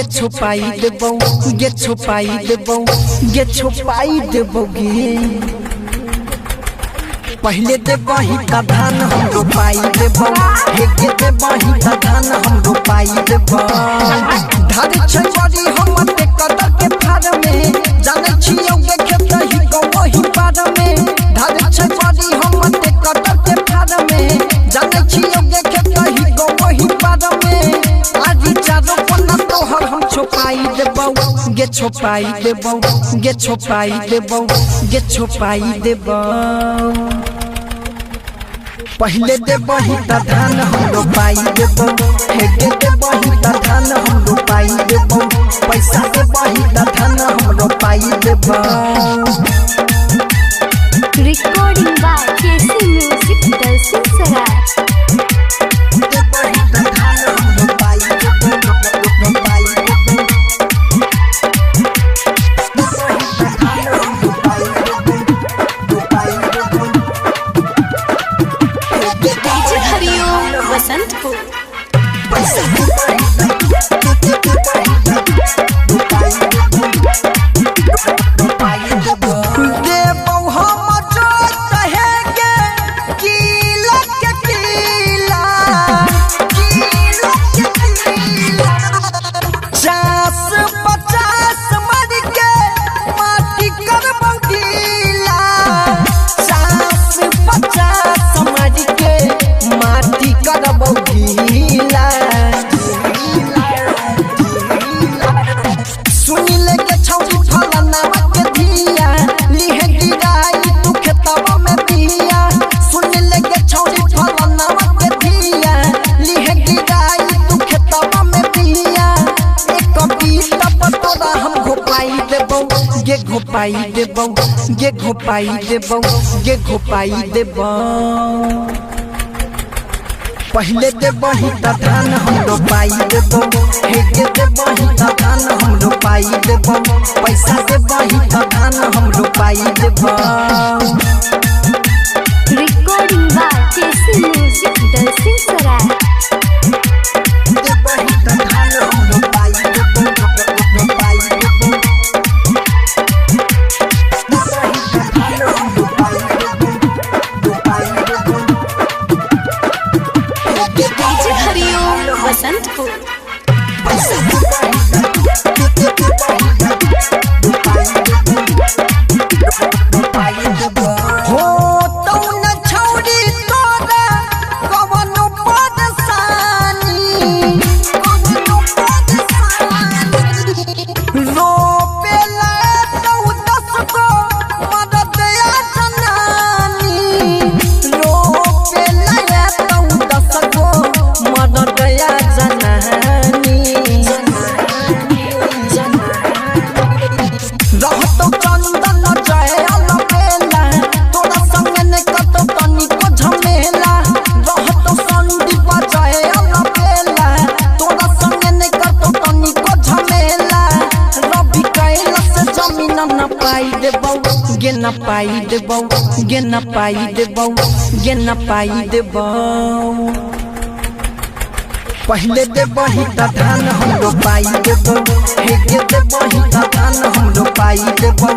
गे छुपाई देबो गे छुपाई देबो गे छुपाई देबो गे पहले देबही त धान हम रोपाई देबो हे गे देबही त धान हम रोपाई देबो धार छै बड़ी हम ते कदर के फार में जाने छियौ गे खेत ही गवही पार में धार छै बड़ी हम ते कदर के फार में जाने छियौ गे खेत ही गवही पार में आज चारो पन्ना तोहर हम छुपाई देबो गे छुपाई देबो गे छुपाई देबो गे छुपाई देबो पहले देबही त धान हम रोपाई देबो हे गे देबही त धान हम रोपाई देबो पैसा देबही त धान हम रोपाई देबो recording by KC music Dalsinghsarai देबही त धान हम रोपाई देबो रोपाई देबो देबही त धान हम रोपाई देबो रोपाई देबो डीजे हरिओम वसंतपुर पैसा देबही रोपाई देबो देबो हम जो कहेंगे कीला के कीला कीला के कीला 50 मर के माटी करबो गीला 50 मर के माटी करबो गीला सुनी लेके छौरी फलना के धिया लिहे गिराई तू खेतवा में बिया सुनी लेके छौरी फलना के धिया लिहे गिराई तू खेतवा में बिया एक कविता पतोरा हम घोपाई देबो गे घोपाई देबो गे घोपाई देबो गे घोपाई देबो पहले देबही त धान हम रोपाई देबो हे गे देबही त धान हम रोपाई देबो पैसा देबही त धान हम रोपाई देबो recording by KC music Dalsinghsarai देबही त धान हम रोपाई देबो रोपाई देबो देबही त धान हम रोपाई देबो रोपाई देबो डीजे हरिओम वसंतपुर पैसा हो तो न छौरी तोरा कवनो परेशानी रोपे ला तो 10 गो मदद या जनानी रोपे ला तो 10 गो मदद या जनानी रहतो चंदन जय अलबेला तोरा संग ने कतो तनिको झमेला रहतो संदीप जय अलबेला तोरा संग ने कतो तनिको झमेला रवि कैला से जमीन न पाई देबो गे न पाई देबो गे न पाई देबो गे न पाई देबो पहले देबही त धान हम रोपाई देबो हे गे देबही त धान हम रोपाई देबो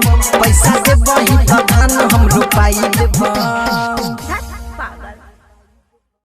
पैसा देबही त धान हम रोपाई देबो।